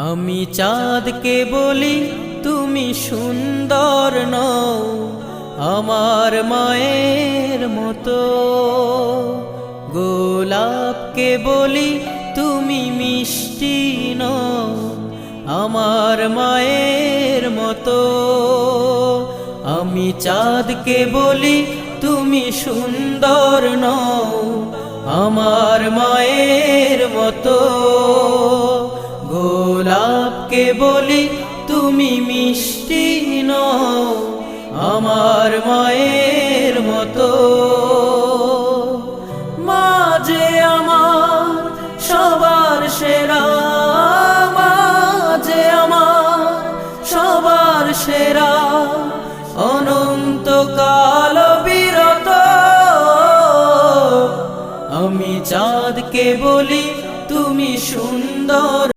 আমি চাঁদকে বলি তুমি সুন্দর নও আমার মায়ের মতো, গোলাপকে বলি তুমি মিষ্টি নও আমার মায়ের মতো। আমি চাঁদকে বলি তুমি সুন্দর নও আমার মায়ের মতো, গোলাপকে বলি তুমি মিষ্টি নও আমার মায়ের মতো। মা যে আমার সবার সেরা, মা যে আমার সবার সেরা, অনন্তকাল বিরত। আমি চাঁদকে বলি তুমি সুন্দর।